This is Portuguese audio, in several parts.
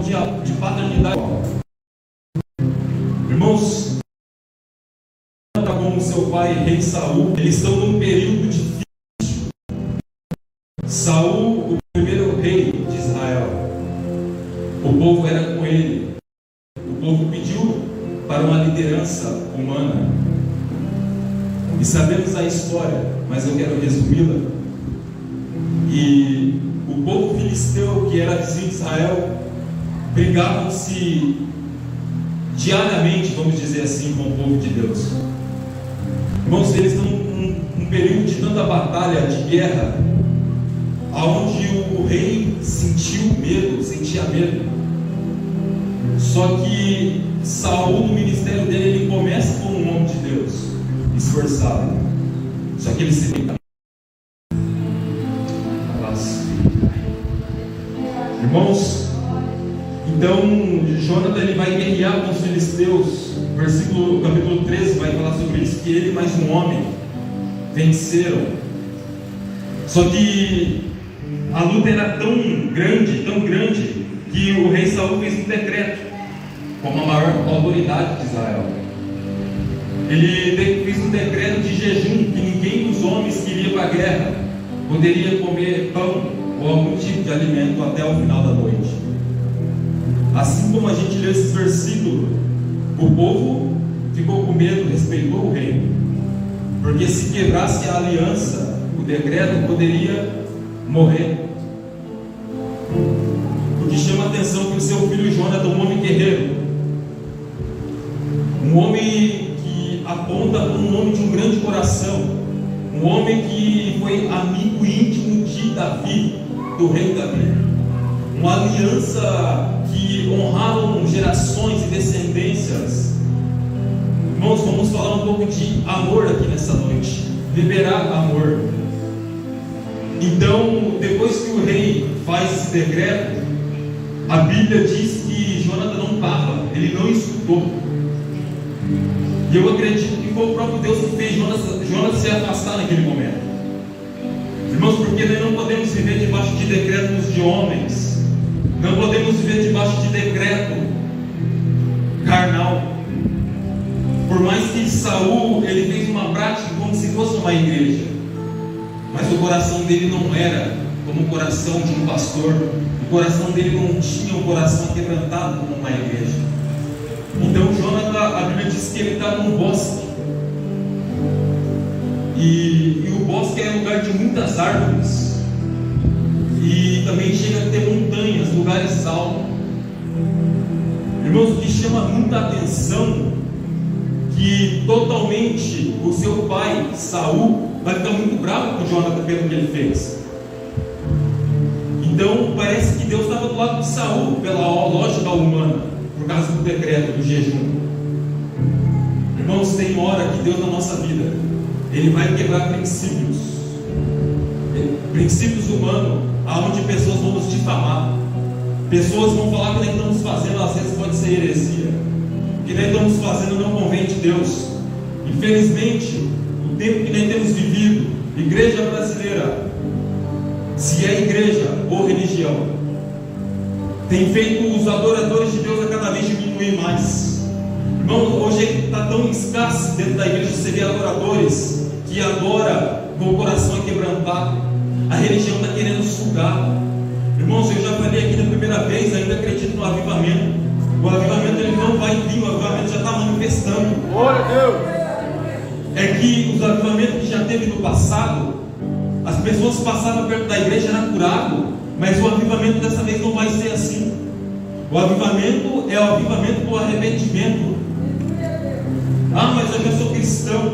de paternidade. Irmãos, como seu pai, rei Saul, eles estão num período difícil. Saul, o primeiro rei de Israel, o povo era com ele. O povo pediu para uma liderança humana. E sabemos a história, mas eu quero resumi-la. E o povo filisteu, que era vizinho de Israel, brigavam-se diariamente, vamos dizer assim, com o povo de Deus. Irmãos, eles estão num período de tanta batalha, de guerra, onde o rei sentia medo. Só que Saul, no ministério dele, ele começa como um homem de Deus, esforçado. Só que ele se deita. Irmãos, então Jonathan ele vai guerrear com os filisteus. Capítulo 13 vai falar sobre isso, que ele e mais um homem venceram. Só que a luta era tão grande, que o rei Saul fez um decreto, como a maior autoridade de Israel. Ele fez um decreto de jejum, que ninguém dos homens que iria para a guerra poderia comer pão ou algum tipo de alimento até o final da noite. Assim como a gente lê esse versículo, o povo ficou com medo, respeitou o rei, porque se quebrasse a aliança, o decreto, poderia morrer. O que chama a atenção que o seu filho Jonathan, um homem guerreiro, um homem que aponta como um homem de um grande coração, um homem que foi amigo íntimo de Davi, do rei Davi, uma aliança que honraram gerações e descendências. Irmãos, vamos falar um pouco de amor aqui nessa noite, liberar amor. Então, depois que o rei faz esse decreto, a Bíblia diz que Jonathan não estava, ele não escutou. E eu acredito que foi o próprio Deus que fez Jonathan se afastar naquele momento. Irmãos, porque nós não podemos viver debaixo de decretos de homens, não podemos viver debaixo de decreto carnal. Por mais que Saul ele fez uma prática como se fosse uma igreja, mas o coração dele não era como o coração de um pastor, o coração dele não tinha um coração quebrantado como uma igreja. Então Jonathan, a Bíblia diz que ele estava num bosque, e o bosque é lugar de muitas árvores, e também chega a ter montanhas, lugares altos. Irmãos, o que chama muita atenção, que totalmente o seu pai, Saul, vai ficar muito bravo com Jonathan pelo que ele fez. Então parece que Deus estava do lado de Saul, pela lógica humana, por causa do decreto do jejum. Irmãos, tem hora que Deus na nossa vida, Ele vai quebrar princípios humanos, aonde pessoas vão nos difamar, pessoas vão falar que nós estamos fazendo, às vezes pode ser heresia, que nós estamos fazendo não convém de Deus. Infelizmente, o tempo que nós temos vivido, igreja brasileira, se é igreja ou religião, tem feito os adoradores de Deus a cada vez diminuir mais. Irmão, hoje está tão escasso dentro da igreja você vê adoradores que adoram com o coração quebrantado. A religião está querendo sugar. Irmãos, eu já falei aqui da primeira vez, ainda acredito no avivamento. O avivamento ele não vai vir, o avivamento já está manifestando. Glória a Deus! É que os avivamentos que já teve no passado, as pessoas passavam perto da igreja, era curado, mas o avivamento dessa vez não vai ser assim. O avivamento é o avivamento do arrependimento. Ah, mas eu já sou cristão,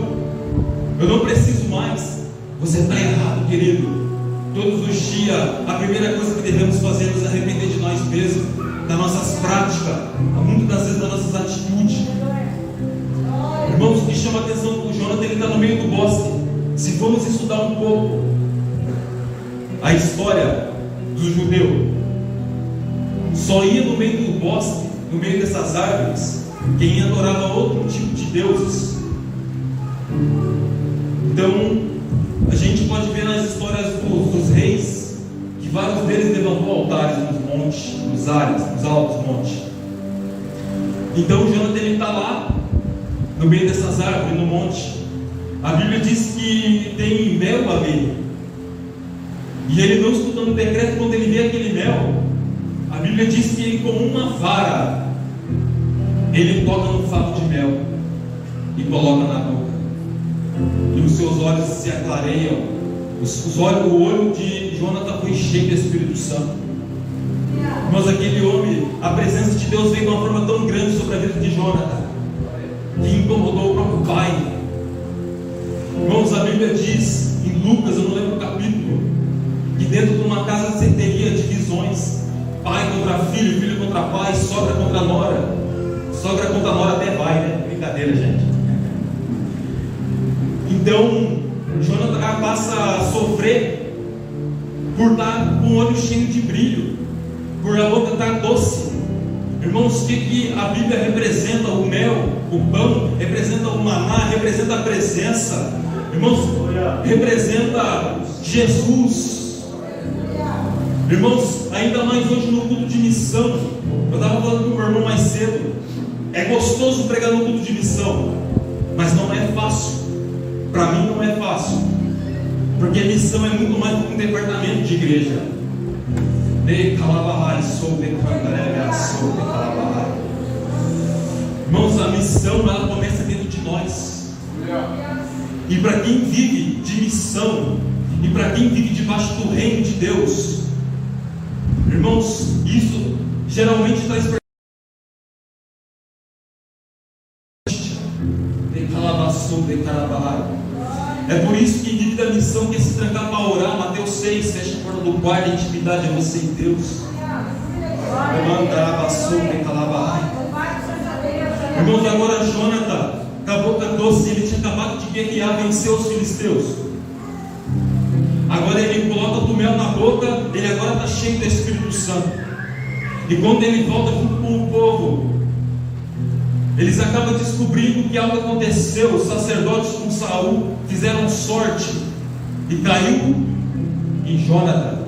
eu não preciso mais. Você está errado, querido. Todos os dias, a primeira coisa que devemos fazer é nos arrepender de nós mesmos, das nossas práticas, muitas das vezes das nossas atitudes. Irmãos, o que chama a atenção do Jonathan, ele está no meio do bosque. Se formos estudar um pouco a história do judeu, só ia no meio do bosque, no meio dessas árvores, quem adorava outro tipo de deuses. Então, a gente pode ver nas histórias dos reis, que vários deles levantou altares nos montes. monte, nos ares, nos altos montes. Então Jonathan está lá, no meio dessas árvores, no monte. A Bíblia diz que tem mel ali. E ele não escutando o decreto, quando ele vê aquele mel, a Bíblia diz que ele, com uma vara, ele toca no fato de mel e coloca na boca. E os seus olhos se aclareiam. O olho de Jonathan foi cheio do Espírito Santo. Mas aquele homem, a presença de Deus veio de uma forma tão grande sobre a vida de Jonathan, que incomodou o próprio pai. Irmãos, a Bíblia diz em Lucas, eu não lembro o capítulo, que dentro de uma casa você teria divisões: pai contra filho, filho contra pai, sogra contra nora. Sogra contra nora até vai, né? Brincadeira, gente. Então Jonathan passa a sofrer por estar com o olho cheio de brilho, por a boca estar doce. Irmãos, o que a Bíblia representa? O mel, o pão, representa o maná, representa a presença. Irmãos, representa Jesus. Irmãos, ainda mais hoje no culto de missão. Eu estava falando com o meu irmão mais cedo. É gostoso pregar no culto de missão, mas não é fácil. Para mim não é fácil, porque missão é muito mais do que um departamento de igreja. Irmãos, a missão ela começa dentro de nós. E para quem vive de missão, e para quem vive debaixo do reino de Deus, irmãos, isso geralmente traz É por isso que vive da missão quer se trancar para orar. Mateus 6, fecha a porta do quarto, a intimidade é você e Deus. Irmãos, agora Jonathan, com a boca doce, ele tinha acabado de guerrear, vencer os filisteus. Agora ele coloca o mel na boca, ele agora está cheio do Espírito Santo. E quando ele volta com o povo, eles acabam descobrindo que algo aconteceu. Os sacerdotes com Saul fizeram sorte e caiu em Jonathan.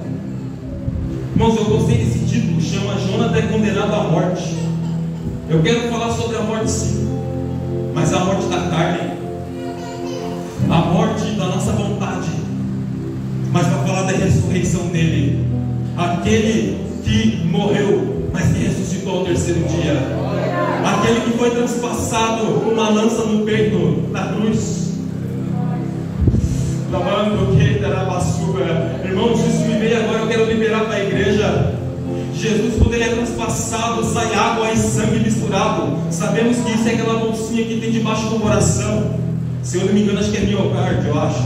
Irmãos, eu gostei desse título, chama Jonathan é condenado à morte. Eu quero falar sobre a morte sim, mas a morte da carne, a morte da nossa vontade, mas para falar da ressurreição dele, aquele que morreu, mas que ressuscitou ao terceiro dia, aquele que foi transpassado com uma lança no peito da cruz. Irmãos, isso me veio agora, eu quero liberar para a igreja. Jesus, quando ele é transpassado, sai água e sangue misturado. Sabemos que isso é aquela bolsinha que tem debaixo do coração. Se eu não me engano, acho que é miocárdio, eu acho.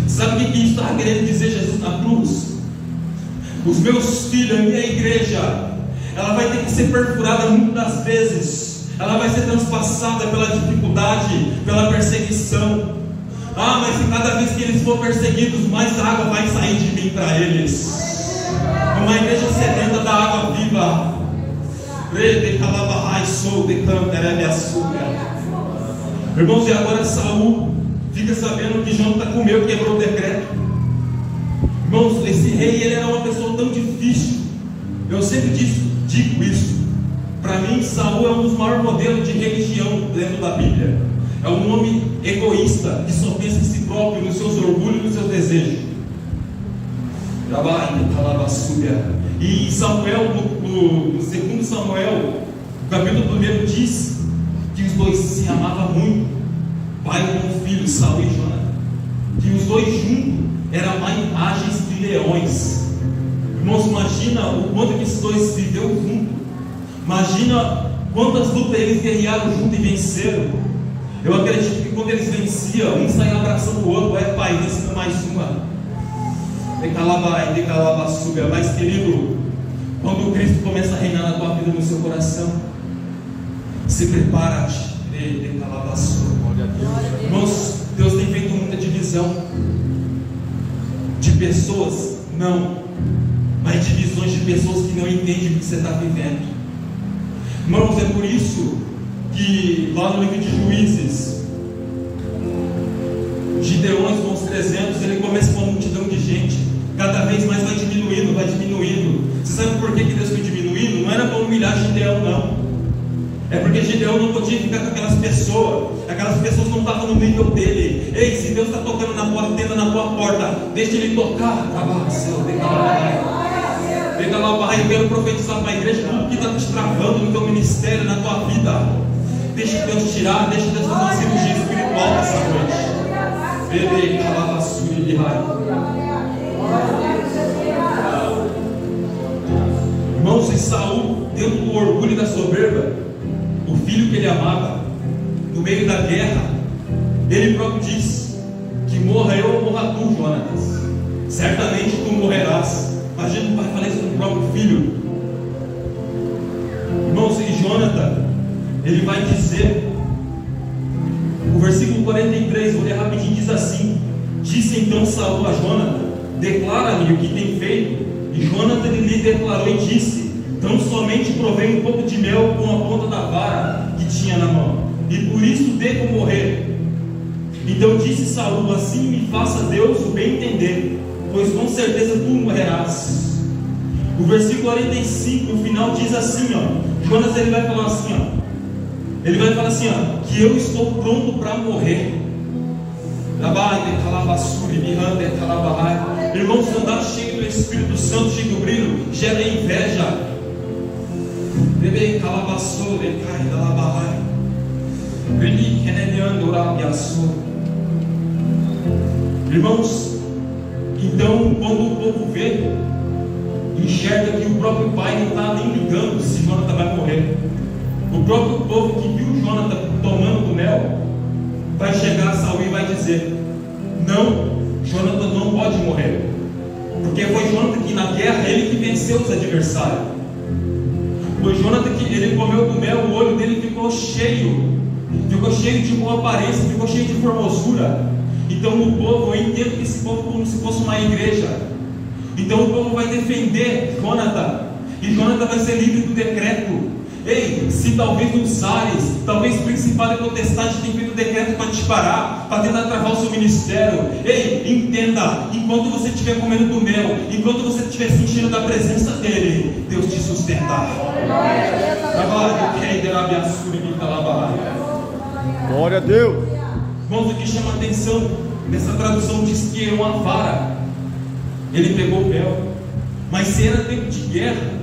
Sabe o que isso está querendo dizer Jesus na cruz? Os meus filhos, a minha igreja, ela vai ter que ser perfurada muitas vezes. Ela vai ser transpassada pela dificuldade, pela perseguição. Mas cada vez que eles for perseguidos, mais água vai sair de mim para eles. Uma igreja sedenta da água viva. Irmãos, e agora Saul fica sabendo que Jonathan comeu, quebrou o decreto. Irmãos, esse rei, ele era uma pessoa tão difícil. Eu sempre digo isso. Para mim, Saul é um dos maiores modelos de religião dentro da Bíblia. É um homem egoísta, que só pensa em si próprio, nos seus orgulhos e nos seus desejos. E Samuel, no segundo Samuel, o capítulo 1 diz que os dois se amavam muito, pai com filho, Saul e Jonathan, que os dois juntos eram imagens de leões. Irmãos, imagina o quanto que esses dois viveu juntos. Imagina quantas lutas eles guerrearam juntos e venceram. Eu acredito que quando eles venciam, um saía abraçando o outro. Pai, vencendo mais uma. Mas querido, quando o Cristo começa a reinar na tua vida, no seu coração, se prepara-te. Irmãos, Deus tem feito muita divisão de pessoas, não, mas divisões de pessoas que não entendem o que você está vivendo. Irmãos, é por isso que lá no livro de Juízes, Gideões com os 300, ele começa com uma multidão de gente, cada vez mais vai diminuindo. Você sabe por que Deus foi diminuindo? Não era para humilhar Gideão, não. É porque Gideão não podia ficar com aquelas pessoas não estavam no nível dele. Ei, se Deus está tocando na tua tenda, na tua porta, deixa ele tocar. Vem lá, Pai, eu quero profetizar para a igreja tudo que está te travando no teu ministério, na tua vida. Deixa Deus tirar, deixa Deus fazer uma cirurgia espiritual nessa noite. Bebê, calava, suri, de raio. Irmãos, e Saul, dentro do orgulho e da soberba, o filho que ele amava, no meio da guerra, ele próprio diz: que morra eu ou morra tu, Jonatas. Certamente tu morrerás. Imagina o pai falar isso do próprio filho. Irmãos, e Jonatas, ele vai dizer, o versículo 43, vou ler rapidinho, diz assim: disse então Saul a Jonatas: declara-me o que tem feito. E Jonatas lhe declarou e disse: tão somente provei um pouco de mel com a ponta da vara que tinha na mão, e por isso devo morrer. Então disse Saul: assim me faça Deus o bem entender, pois com certeza tu morrerás. O versículo 45, no final, diz assim, Jonas, ele vai falar assim, que eu estou pronto para morrer. Irmãos, andar cheio do Espírito Santo, cheio do brilho, gera inveja. Irmãos, então quando o povo vê, enxerga que o próprio pai não está nem ligando se Jonatas vai morrer. O próprio povo que viu Jonatas tomando do mel vai chegar a Saul e vai dizer: não, Jonatas não pode morrer, porque foi Jonatas que na guerra ele que venceu os adversários. Foi Jonatas que ele comeu do mel, o olho dele ficou cheio de boa aparência, ficou cheio de formosura. Então o povo, eu entendo que esse povo como se fosse uma igreja. Então o povo vai defender Jonatas, e Jonatas vai ser livre do decreto. Ei, se talvez os ares, talvez principal e potestade tenham feito decreto para te parar, para tentar travar o seu ministério. Ei, entenda, enquanto você estiver comendo do mel, enquanto você estiver sentindo da presença dele, Deus te sustentar. Glória a Deus. Irmãos, o que chama a atenção nessa tradução diz que é uma vara. Ele pegou o mel, mas se era tempo de guerra,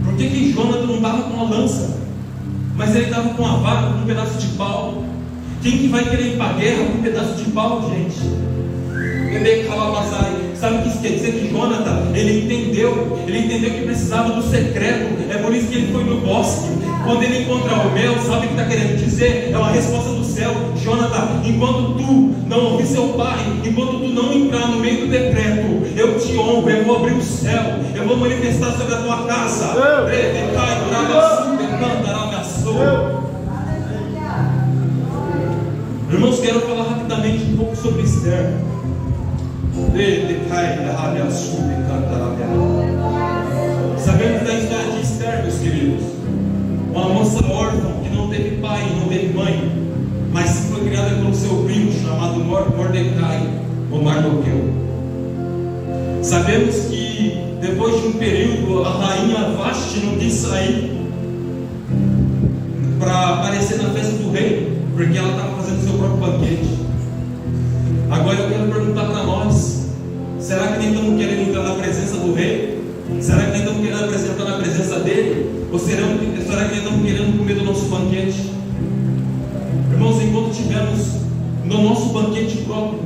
por que Jonatas não estava com uma lança, mas ele estava com uma vara, com um pedaço de pau? Quem que vai querer ir para a guerra com um pedaço de pau, gente? Sabe o que isso quer dizer? Que Jonatas, ele entendeu que precisava do secreto. É por isso que ele foi no bosque. Quando ele encontra o mel, sabe o que está querendo dizer? É uma resposta do céu. Jonatas, enquanto tu não ouvir seu pai, enquanto tu não entrar no meio do decreto, eu te honro, eu vou abrir o céu, eu vou manifestar sobre a tua casa. Irmãos, quero falar rapidamente um pouco sobre Esther. Sabemos da história de Esther, meus queridos, uma moça órfã que não teve pai, não teve mãe, mas foi criada pelo seu primo chamado Mordecai ou Mardoqueu. Sabemos que depois de um período a rainha Vashti não quis sair para aparecer na festa do rei, porque ela estava fazendo seu próprio banquete. Agora eu quero perguntar para nós: será que nem estamos querendo entrar na presença do rei? Será que nem estamos querendo apresentar na presença dele? Ou será que nem estamos querendo comer do nosso banquete? Irmãos, enquanto tivermos no nosso banquete próprio,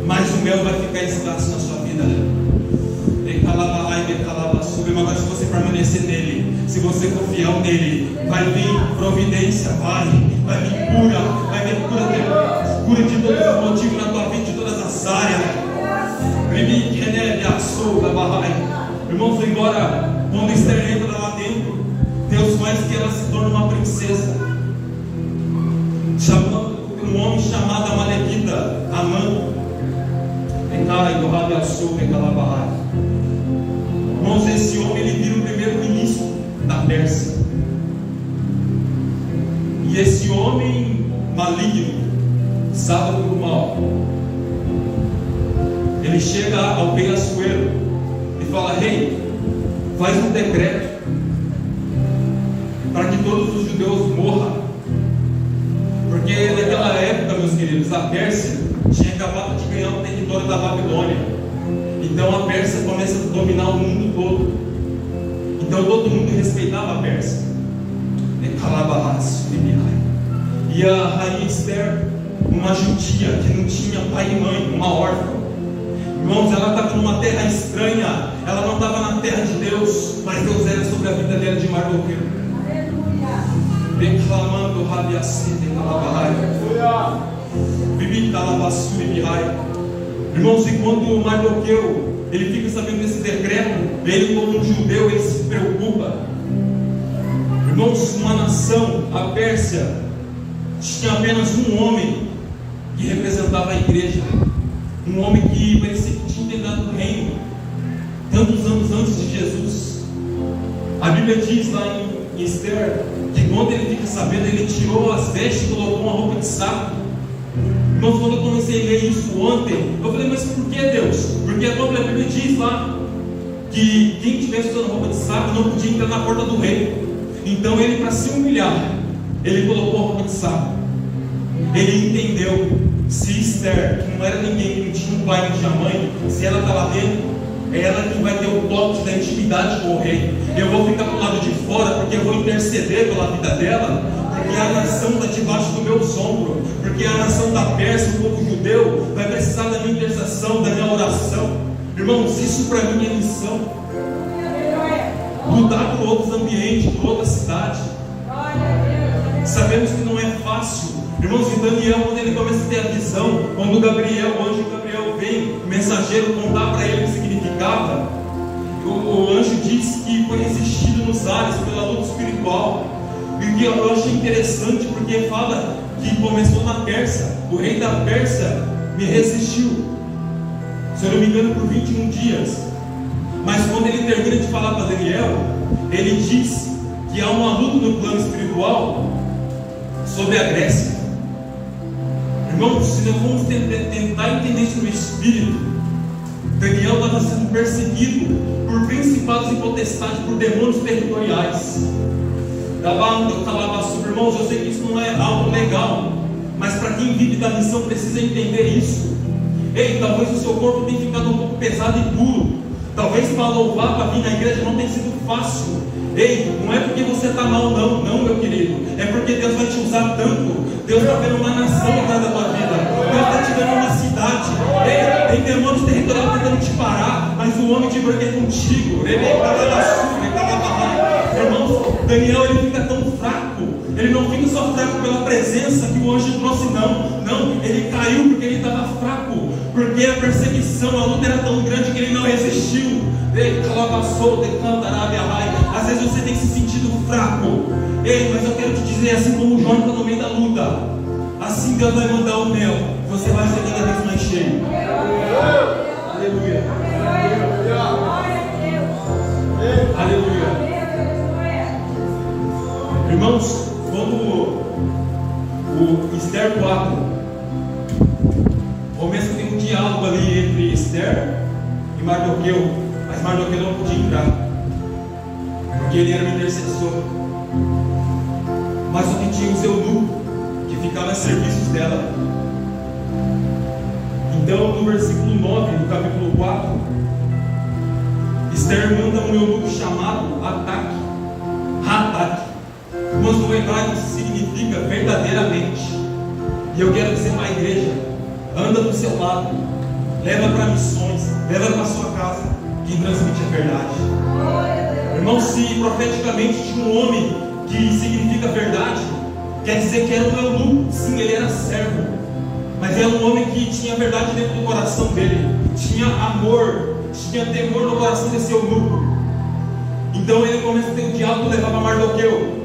mas o mel vai ficar escasso na sua vida. Agora, se você permanecer nele, se você for fiel nele, vai vir providência, vai vir cura de todos os motivos na tua vida, de todas as áreas. Irmãos, embora quando Esther entra lá dentro, Deus faz que ela se torne uma princesa, chamando um homem chamado Amalequita, Amã. Irmãos, esse homem ele vira o primeiro-ministro da Pérsia. E esse homem maligno, sábado pelo mal, ele chega ao Pegasus fala: rei, faz um decreto para que todos os judeus morram. Porque naquela época, meus queridos, a Pérsia tinha acabado de ganhar o território da Babilônia. Então a Pérsia começa a dominar o mundo todo. Então todo mundo respeitava a Pérsia. E a rainha Esther, uma judia que não tinha pai e mãe, uma órfã. Irmãos, ela estava numa terra estranha. Ela não estava na terra de Deus, mas Deus era sobre a vida dela de Mardoqueu. Declamando rabiacita e calabarrai. Irmãos, e quando Mardoqueu ele fica sabendo desse decreto, ele como um judeu, ele se preocupa. Irmãos, uma nação, a Pérsia, tinha apenas um homem que representava a igreja, um homem que parecia que tinha entrado no reino tantos anos antes de Jesus. A Bíblia diz lá em Esther que quando ele fica sabendo, ele tirou as vestes e colocou uma roupa de saco. Irmãos, quando eu comecei a ler isso ontem, eu falei: mas por que, Deus? Porque a própria Bíblia diz lá que quem estivesse usando roupa de saco não podia entrar na porta do rei. Então ele, para se humilhar, ele colocou a roupa de saco. Ele entendeu, se Esther, que não era ninguém, que não tinha um pai, não tinha mãe, se ela está lá dentro, é ela que vai ter o toque da intimidade com o rei. Eu vou ficar do lado de fora, porque eu vou interceder pela vida dela, porque a nação está debaixo do meu ombro, porque a nação da Pérsia, o povo judeu, vai precisar da minha intercessão, da minha oração. Irmãos, isso para mim é missão. Mudar para outros ambientes, para outra cidade. Sabemos que não é fácil. Irmãos, e Daniel, quando ele começa a ter a visão, quando o anjo Gabriel vem, o mensageiro, contar para ele o que significava, o anjo diz que foi resistido nos ares pela luta espiritual. E o que eu achei interessante, porque fala que começou na Pérsia. O rei da Pérsia me resistiu, se eu não me engano, por 21 dias. Mas quando ele termina de falar para Daniel, ele diz que há uma luta no plano espiritual sobre a Grécia. Irmãos, se nós vamos tentar entender isso no espírito, Daniel estava sendo perseguido por principados e potestades, por demônios territoriais. Irmãos, eu sei que isso não é algo legal, mas para quem vive da missão precisa entender isso. Ei, talvez o seu corpo tenha ficado um pouco pesado e duro. Talvez para louvar, para vir na igreja não tenha sido fácil. Ei, não é porque você está mal, não, meu querido. É porque Deus vai te usar tanto. Deus está vendo uma nação atrás da tua vida. Deus está te dando uma cidade. Ei, tem demônios territoriais tentando te parar, mas o homem de branco é contigo. Ele estava na sua, ele estava lá. Irmãos, Daniel ele fica tão fraco. Ele não fica só fraco pela presença que o anjo trouxe, não, ele caiu porque ele estava fraco, porque a perseguição, a luta era tão grande que ele não resistiu. Às vezes você tem se sentido fraco. Ei, mas eu quero te dizer, assim como o João está no meio da luta, assim Deus vai mandar o mel, você vai ser cada vez mais cheio. Aleluia. Aleluia. Irmãos, quando o Esther 4 começa a ter um diálogo ali entre Esther e Mardoqueu, mas Mardoqueu não podia entrar, porque ele era um intercessor. Mas só que tinha o eunuco que ficava a serviços dela. Então, no versículo 9 do capítulo 4, Esther manda um eunuco chamado Hatak. Irmãos, no hebraico significa verdadeiramente. E eu quero dizer para a igreja: anda do seu lado, leva para missões, leva para sua casa quem transmite a verdade. Irmãos, se profeticamente tinha um homem que significa verdade, quer dizer que era um eunuco. Sim, ele era servo, mas era um homem que tinha verdade dentro do coração dele, tinha amor, tinha temor no coração desse eunuco. Então ele começa a ter o diálogo, levar para Mardoqueu.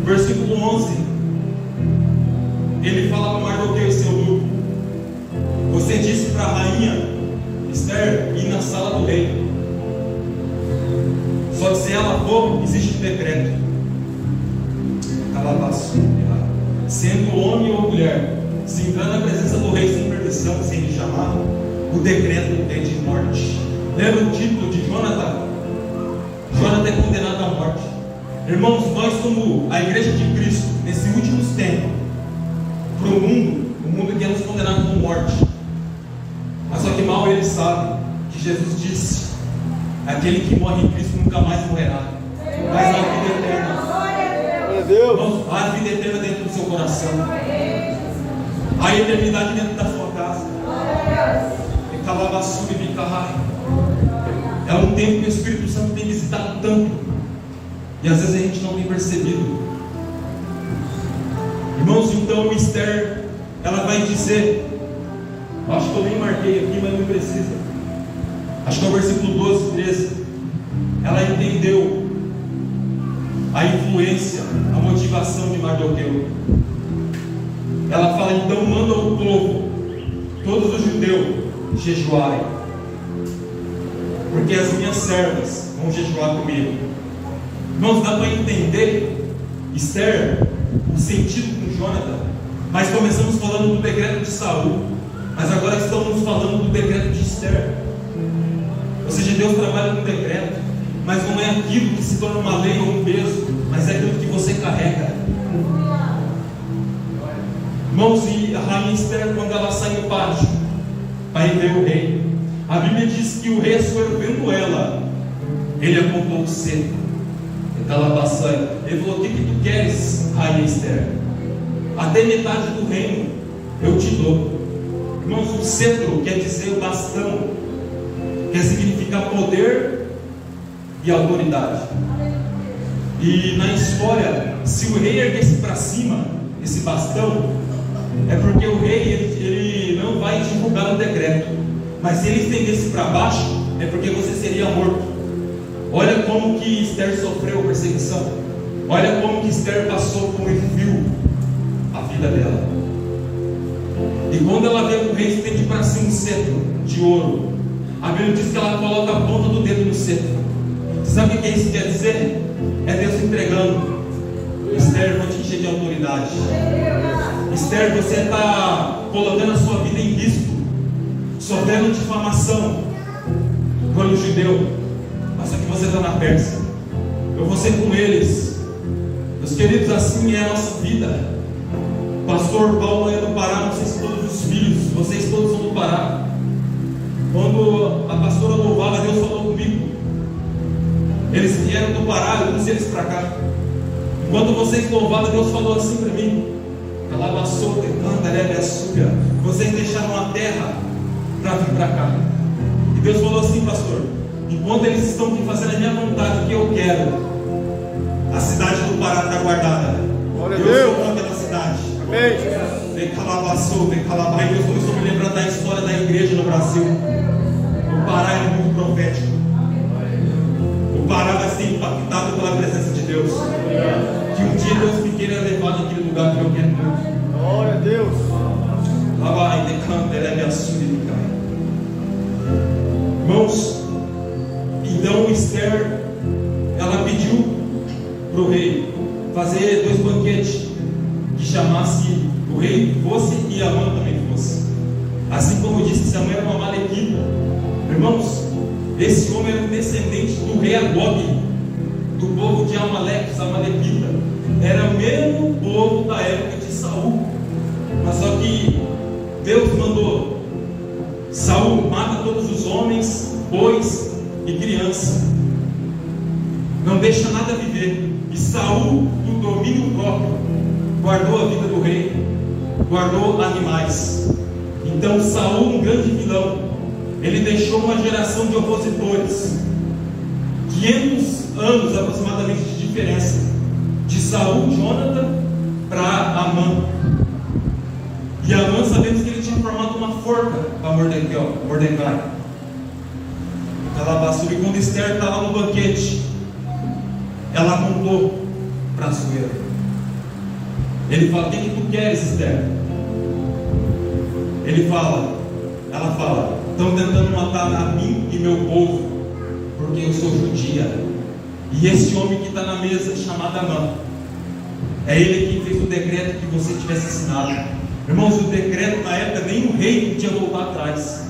Versículo 11, ele fala para Mardoqueu, esse eunuco: você disse para a rainha Esther ir na sala do rei, só que se ela for, existe um decreto. sendo homem ou mulher, se entrar na presença do rei sem permissão, sem lhe chamar, o decreto é de morte. Lembra o título de Jonathan? Jonathan é condenado à morte. Irmãos, nós como a igreja de Cristo, nesses últimos tempos, para o mundo quer nos condenar com morte. Mas só que mal ele sabe que Jesus disse: aquele que morre em Cristo nunca mais morrerá, mas a vida eterna. Irmãos, há a vida eterna dentro do seu coração, há a eternidade dentro da sua casa. É um tempo que o Espírito Santo tem visitado tanto, e às vezes a gente não tem percebido. Irmãos, então Esther, ela vai dizer, acho que eu nem marquei aqui, mas não precisa, acho que é o versículo 12, 13. Ela entendeu a influência, a motivação de Mardoqueu. Ela fala: então manda o povo, todos os judeus, jejuarem, porque as minhas servas vão jejuar comigo. Irmãos, dá para entender Esther, o sentido com Jonathan. Mas começamos falando do decreto de Saul, mas agora estamos falando do decreto de Esther. Ou seja, Deus trabalha com decreto, mas não é aquilo que se torna uma lei ou um peso, mas é aquilo que você carrega. Irmãos, e a rainha Esther, quando ela sai do pátio para ir ver o rei, a Bíblia diz que o rei, vendo ela, ele apontou o cetro. Ele falou: o que tu queres, rainha Esther? Até metade do reino eu te dou. Irmãos, o cetro quer dizer o bastão, quer significar poder e autoridade. E na história, se o rei erguesse para cima esse bastão, é porque o rei ele não vai divulgar o decreto. Mas se ele estendesse para baixo, é porque você seria morto. Olha como que Esther sofreu perseguição. Olha como que Esther passou com fio a vida dela. E quando ela vê que o rei estende para cima um cetro de ouro, a Bíblia diz que ela coloca a ponta do dedo no cetro. Sabe o que isso quer dizer? É Deus entregando: Esther, vou te encher de autoridade. Esther, você está colocando a sua vida em risco, sofrendo difamação pelo judeu, mas só que você está na Pérsia. Eu vou ser com eles. Meus queridos, assim é a nossa vida. Pastor Paulo é do Pará, não sei se todos os filhos, vocês todos são do Pará. Quando a pastora louvava, Deus falou comigo. Eles vieram do Pará, eu trouxe eles para cá. Enquanto vocês louvavam, Deus falou assim para mim: vocês deixaram a terra para vir para cá. E Deus falou assim: pastor, enquanto eles estão aqui fazendo a minha vontade, o que eu quero, a cidade do Pará está guardada. Eu sou aquela cidade. Vem calabaçou, vem calabar. E Deus começou a me lembrar da história da igreja no Brasil. O Pará é muito profético. O Pará vai ser impactado pela presença de Deus. Que um dia Deus me queira levar naquele lugar que eu quero muito. Glória a Deus. Lá vai, decanta, ele é minha súplica. Irmãos, então Esther, ela pediu para o rei fazer 2 banquetes, que chamasse o rei fosse e a mãe também fosse. Assim como eu disse, essa mãe era uma malequita. Irmãos, esse homem era um descendente do rei Agog, do povo de Amaleque, os Amalequita. Era o mesmo povo da época de Saul. Mas só que Deus mandou: Saul, mata todos os homens, bois e crianças, não deixa nada viver. E Saul, do domínio próprio, guardou a vida do rei, guardou animais. Então Saul, um grande vilão, ele deixou uma geração de opositores, 500 anos aproximadamente de diferença, de Saul, Jonathan, para Amã. E Amã, sabemos que ele tinha formado uma forca para Mordecai. E quando Esther está lá no banquete, ela contou para a Suera. Ele fala: o que tu queres, Esther? Ela fala: estão tentando matar a mim e meu povo, porque eu sou judia. E esse homem que está na mesa, chamado Amã, É Ele quem fez o decreto que você tivesse assinado. Irmãos, o decreto na época nem o rei podia voltar atrás.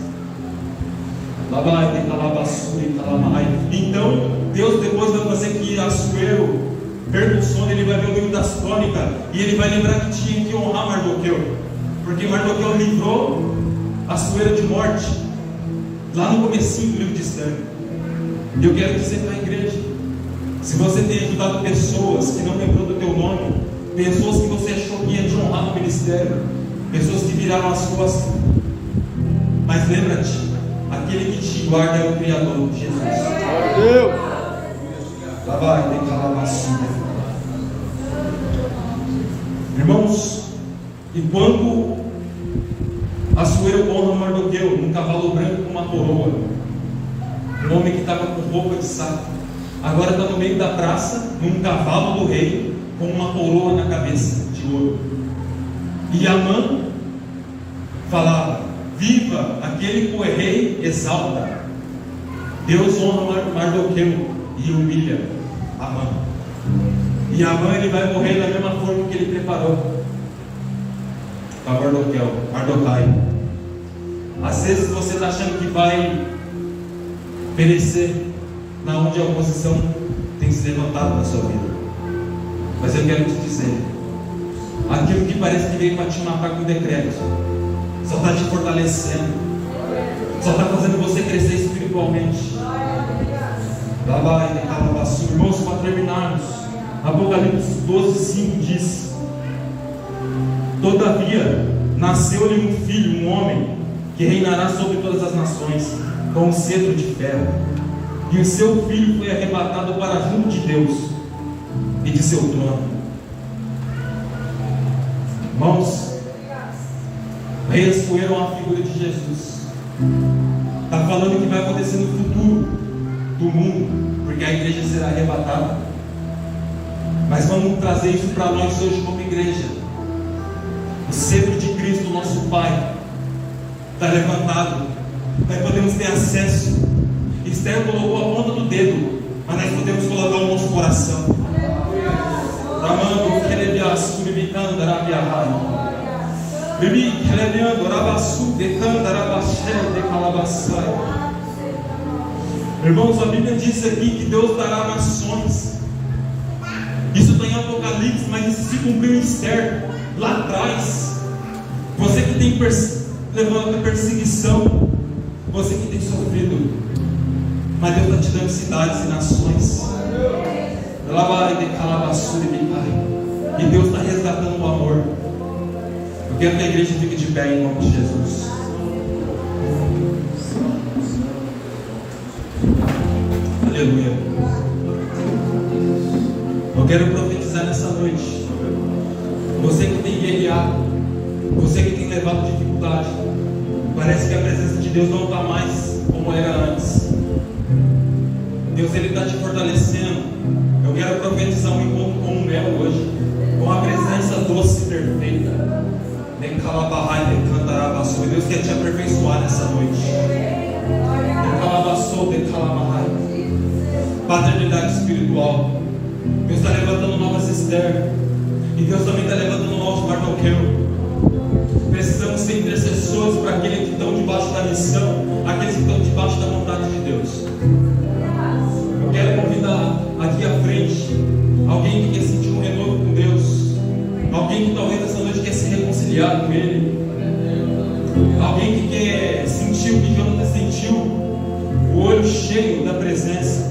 Então Deus depois vai fazer que Assuero perca o sono, ele vai ver o livro das crônicas e ele vai lembrar que tinha que honrar Mardoqueu, porque Mardoqueu livrou Assuero de morte lá no comecinho do livro de Esther. E eu quero dizer para a igreja, se você tem ajudado pessoas que não lembrou do teu nome, pessoas que você achou que ia te honrar no ministério, pessoas que viraram as costas, mas lembra-te, aquele que te guarda é o Criador, Jesus. Glória a Deus. Irmãos, e quando Assuero honra Mardoqueu num cavalo branco com uma coroa, um homem que estava com roupa de saco, agora está no meio da praça, num cavalo do rei, com uma coroa na cabeça de ouro. E Amã falava: viva aquele que o rei exalta. Deus honra Mardoqueu e humilha Amã. E Amã, ele vai morrer da mesma forma que ele preparou para Mardoquai. Às vezes você está achando que vai perecer na onde a oposição tem se levantado na sua vida. Mas eu quero te dizer, aquilo que parece que veio para te matar com decreto, só está te fortalecendo, só está fazendo você crescer espiritualmente. Irmãos, para terminarmos, Apocalipse 12:5 diz: todavia nasceu-lhe um filho, um homem, que reinará sobre todas as nações, com um cetro de ferro, e o seu filho foi arrebatado para junto de Deus e de seu trono. Irmãos, o rei Assuero é uma figura de Jesus. Está falando que vai acontecer no futuro do mundo, porque a igreja será arrebatada. Mas vamos trazer isso para nós hoje como igreja. O cetro de Cristo, nosso Pai, está levantado. Nós podemos ter acesso. Esther colocou a ponta do dedo, mas nós podemos colocar o nosso coração. Ramando, Kelebias, Kuribicanda, Rabiahai. Bibi, Kelebiando, Rabasu, Decanda, Rabaxé, Decalabassai. Irmãos, a Bíblia diz aqui que Deus dará nações. Isso está em Apocalipse, mas isso se cumpriu em Esther, lá atrás. Você que tem levado perseguição, você que tem sofrido, mas Deus está te dando cidades e nações. E Deus está resgatando o amor. Eu quero que a igreja fique de pé em nome de Jesus. Aleluia. Eu quero profetizar nessa noite. Você que tem guerreado, você que tem levado dificuldade, parece que a presença de Deus não está mais como era antes. Deus, Ele está te fortalecendo. Eu quero profetizar um encontro com o mel hoje, com a presença doce e perfeita. Deus quer te aperfeiçoar nessa noite. Paternidade espiritual. Deus está levantando novas Esther, e Deus também está levantando novos Mardoqueu. Precisamos ser intercessores para aqueles que estão debaixo da missão, aqueles que estão debaixo da vontade de Deus. Eu quero convidar aqui à frente alguém que quer sentir um renovo com Deus, alguém que talvez essa noite quer se reconciliar com Ele, alguém que quer sentir o que Jonathan sentiu, o olho cheio da presença.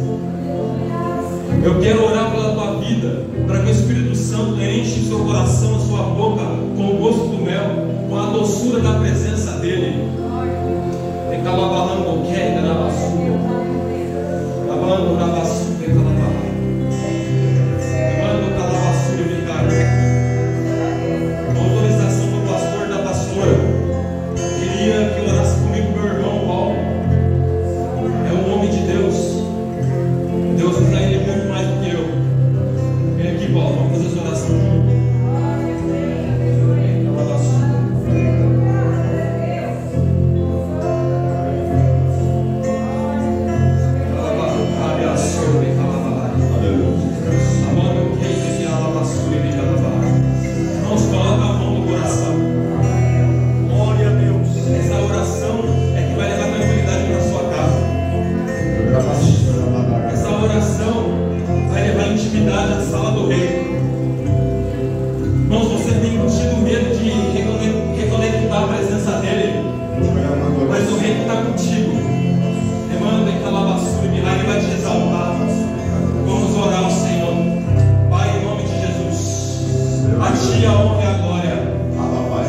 Eu quero orar pela tua vida, para que o Espírito Santo enche o seu coração, a sua boca com o gosto do mel, com a doçura da presença dEle. Com autorização do pastor e da pastora, queria que orasse comigo meu irmão Paulo. É um homem de Deus. Deus usa ele muito mais do que eu. Vem aqui, Paulo, vamos fazer essa oração junto.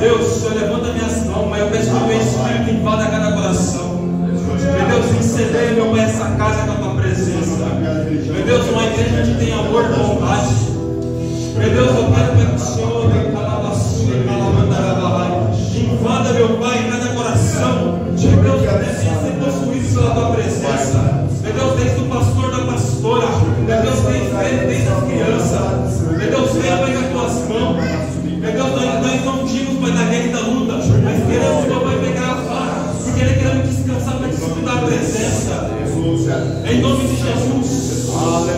Deus, o Senhor levanta minhas mãos, mas eu peço que o teu Espírito invada cada coração. Meu Deus, incendeia, meu Pai, essa casa com a tua presença. Meu Deus, uma igreja que tem amor e bondade. Meu Deus, eu quero que o Senhor invada, meu Pai, cada coração. Meu Deus, deixe ser possuído pela tua presença. Meu Deus, desde o pastor da pastora. Meu Deus, desde as crianças. Meu Deus, venha, Pai, com as tuas mãos. Meu Deus, nós não dignos, Pai, da guerra e da luta, mas queremos, meu Pai, pegar a paz, porque queremos descansar para desfrutar da presença. Em nome de Jesus. Pai,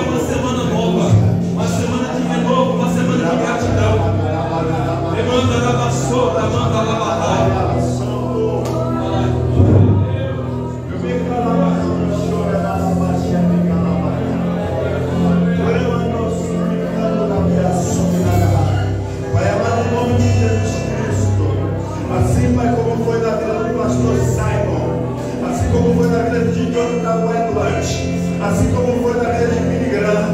uma semana nova, uma semana de renovo, uma semana de gratidão. Demanda da vassoura, manda da barraia. Assim, Pai, como foi na vida do pastor Simon, assim como foi na vida de Jonathan Wendland, assim como foi na vida de Billy Graham,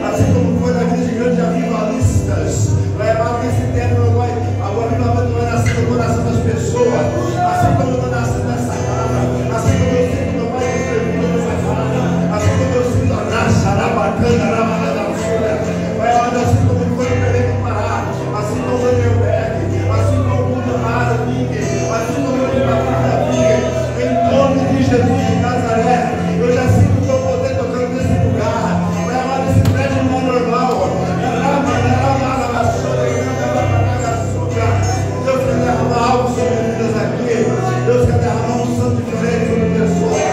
assim como foi na vida de grandes avivalistas, Pai amado, nesse tempo, meu Pai, o avivamento vai nascer no coração das pessoas, assim como vai nascer nessa casa, assim como eu sinto, meu Pai, escrevido nessa casa, assim como eu sinto a raça, a bacana, a ramada da folha, Pai amado, assim como foi no Belém do Pará, assim como o Daniel Beck, assim como o Amaro Big, assim como o Papai Big, em nome de Jesus de Nazaré, eu já sinto o teu poder tocando nesse lugar. Vai amar esse prédio não é normal. Deus quer derramar algo sobre vidas aqui. Deus quer derramar um santo diferente sobre pessoas.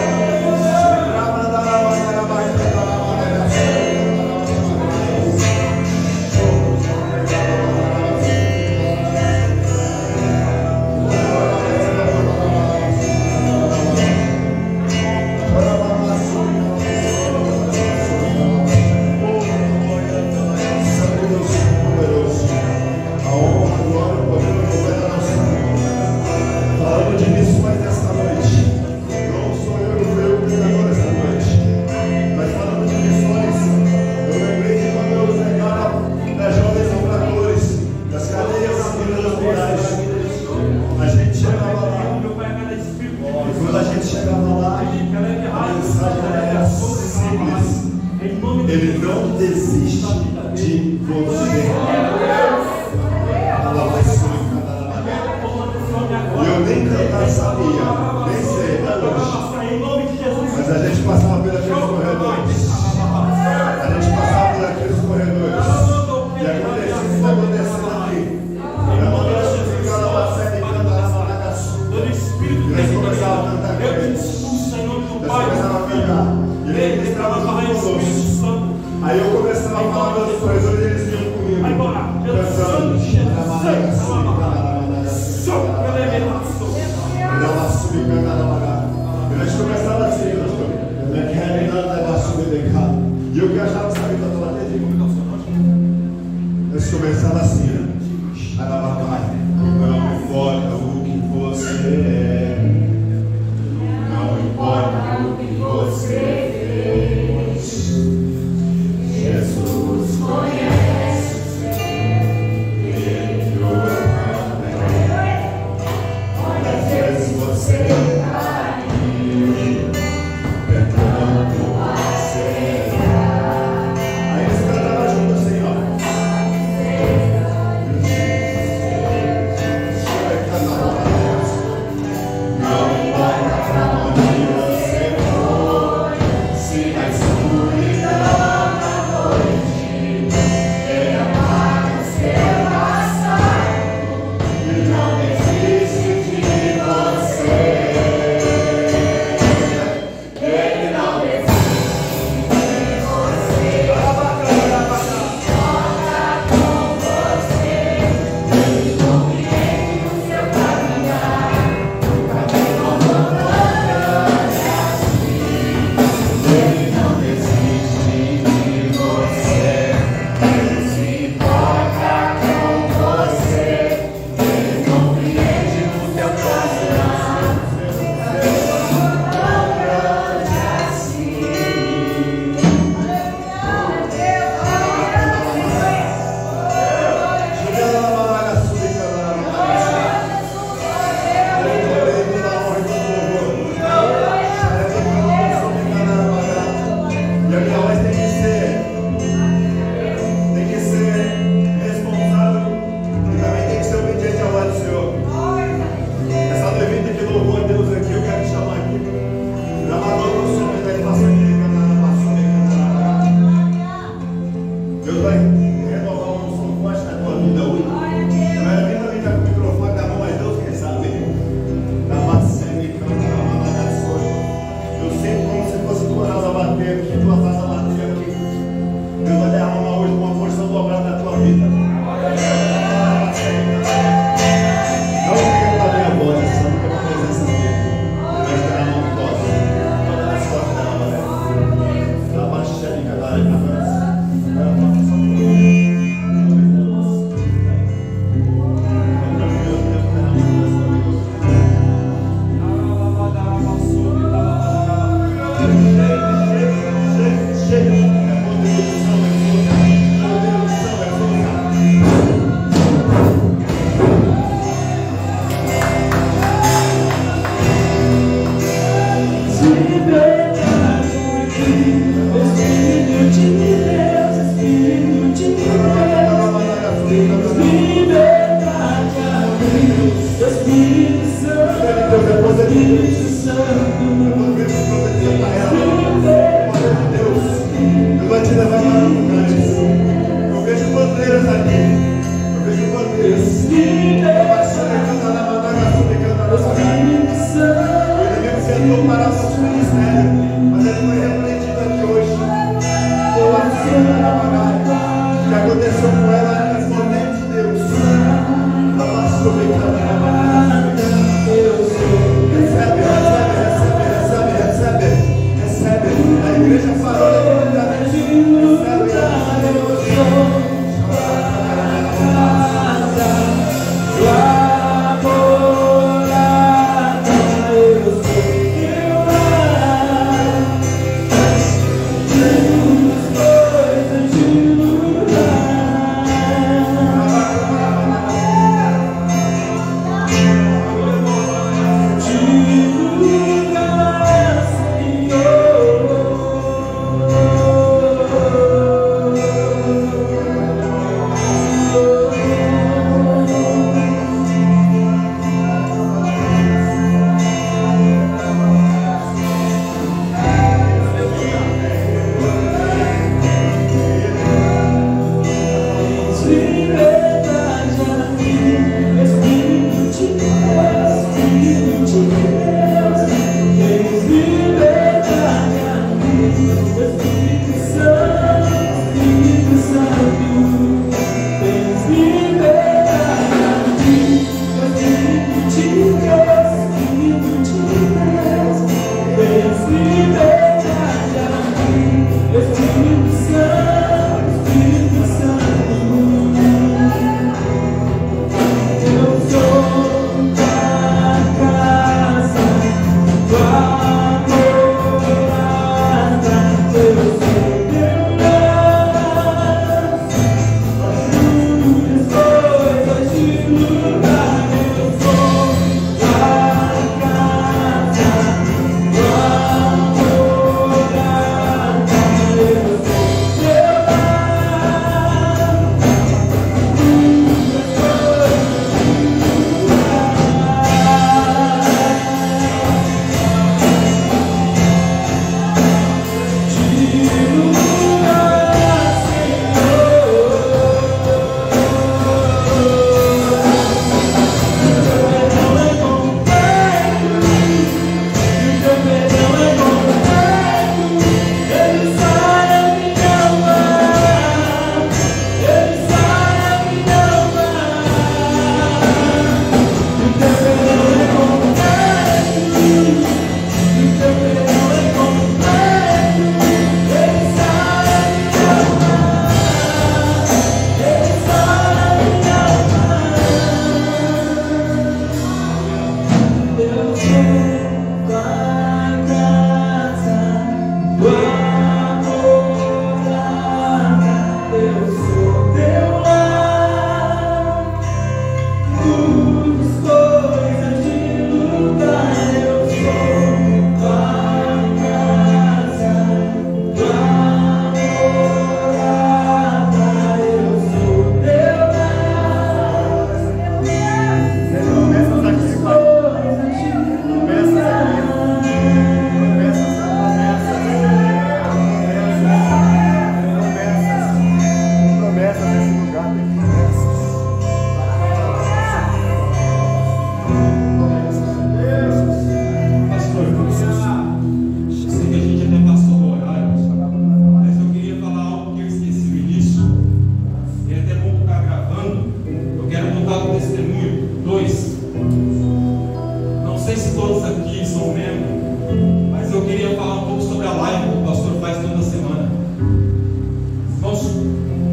Ele não desiste de você. Eu nem cantar sabia, nem sei até hoje. Mas a gente passava por aqueles corredores. A gente passava por aqueles corredores. E acontecia o que está acontecendo aqui. Eu mandei a gente ficar na série e cantar na Maragaçu. E nós começávamos a cantar com eles. Nós começávamos a cantar. E ele ministrava para conosco. Aí eu começava a falar pelos corredores e eles vinham comigo. Cantando. E a gente começava assim, e eu que achava que sabia cantar até de nós começava assim, não importa o que você é, não importa o que você fez, Jesus conhece dentro quantas vezes você caiu, tentando acertar. Aí eles cantavam junto assim, ó. Deus vai renovar um som forte na tua vida hoje. Não era nem para mim estar com o microfone na mão, mas Deus quer saber. Da macena e canta, eu sinto como se fosse tua asa batendo, que tua asa batendo aqui. Deus vai derramar hoje uma porção dobrada na tua vida. Não fica com a minha voz, só fica com a presença dele. Ele vai derramar um toque. Toda a sorte da hora. Da baixada e cada hora de avança.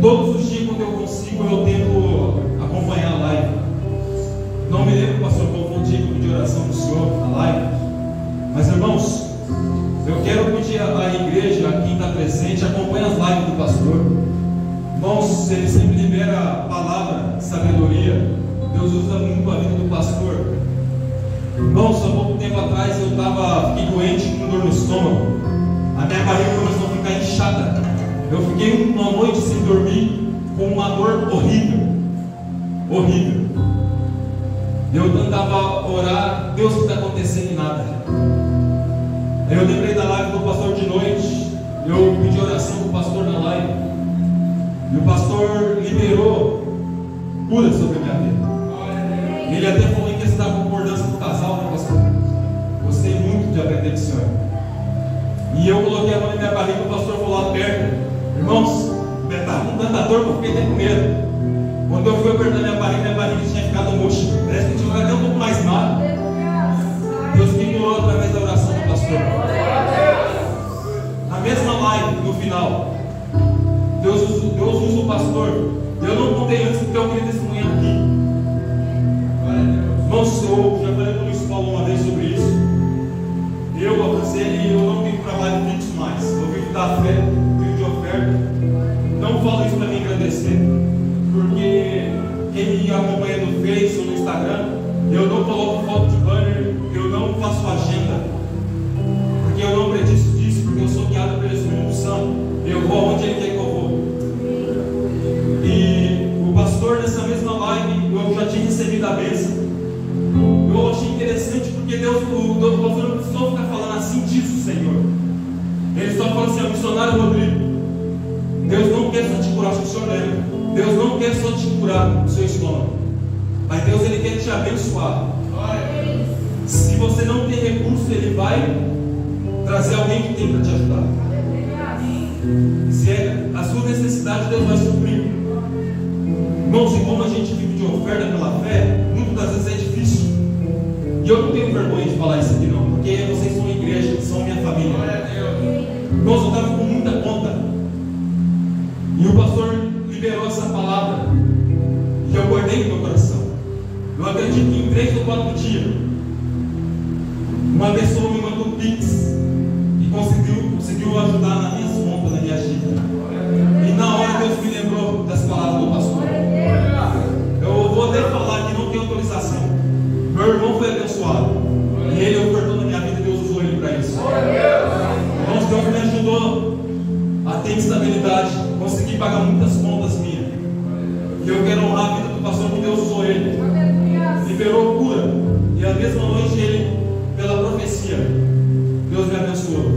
todos os dias, quando eu consigo, eu tento acompanhar a live. Não me lembro, pastor, qual foi o dia que eu pedi oração do Senhor na live. Mas, irmãos, eu quero pedir à igreja, a quem está presente, acompanhe as lives do pastor. Irmãos, ele sempre libera palavra, sabedoria. Deus usa muito a vida do pastor. Irmãos, há pouco tempo atrás eu fiquei doente com dor no estômago. A minha barriga começou a ficar inchada. Eu fiquei uma noite sem dormir com uma dor horrível. Horrível. Eu tentava orar, Deus, o que está acontecendo e nada. Aí eu lembrei da live do pastor de noite. Eu pedi oração para o pastor na live. E o pastor liberou cura sobre a minha vida. Ele até falou em questão da concordância do casal, né, pastor? Gostei muito de aprender com o senhor. E eu coloquei a mão na minha barriga e o pastor falou lá perto. Irmãos, eu estava com tanta dor que eu fiquei até com medo. Quando eu fui apertar minha barriga tinha ficado murcha. Parece que tinha até um pouco mais mal. Deus me curou através da oração do pastor. Na mesma live, no final, Deus usa o pastor. Eu não contei antes porque eu queria testemunhar aqui. Irmãos, eu já falei com o Luiz Paulo uma vez sobre isso. Eu avancei e eu não vivo para live fixo mais. Eu vivo da fé, vivo de oferta. Não falo isso para me agradecer, porque quem me acompanha no Face ou no Instagram, eu não coloco foto de banner, eu não faço agenda, porque eu não acredito disso, porque eu sou guiado pelo Espírito Santo. Eu vou aonde Ele quer que eu vou. E o pastor, nessa mesma live, eu já tinha recebido a bênção. Eu achei interessante porque o pastor não precisou ficar falando assim disso, Senhor. Ele só falou assim: missionário Rodrigo, Deus não quer só te curar, acho que o senhor lembra. Deus não quer só te curar o seu estômago, mas Deus, Ele quer te abençoar. Se você não tem recurso, Ele vai trazer alguém que tem para te ajudar. Se é a sua necessidade, Deus vai suprir. Irmãos, e como a gente vive de oferta pela fé, muitas das vezes é difícil. E eu não tenho vergonha de falar isso aqui não, porque vocês são igreja, são minha família. Irmãos, eu estava com muita conta. E o pastor liberou essa palavra. E eu guardei no meu coração. Eu acredito que em 3 ou 4 dias, uma pessoa me mandou um Pix e conseguiu ajudar nas minhas contas, na minha dívida. E na hora Deus me lembrou das palavras do pastor. Eu vou até falar que não tem autorização. Meu irmão foi abençoado. E ele ofertou na minha vida e Deus usou ele para isso. Então Deus me ajudou a ter estabilidade, conseguir pagar muitas contas minhas. E eu quero honrar a vida do pastor que Deus usou ele. Liberou cura. E a mesma noite ele, pela profecia, Deus me abençoou.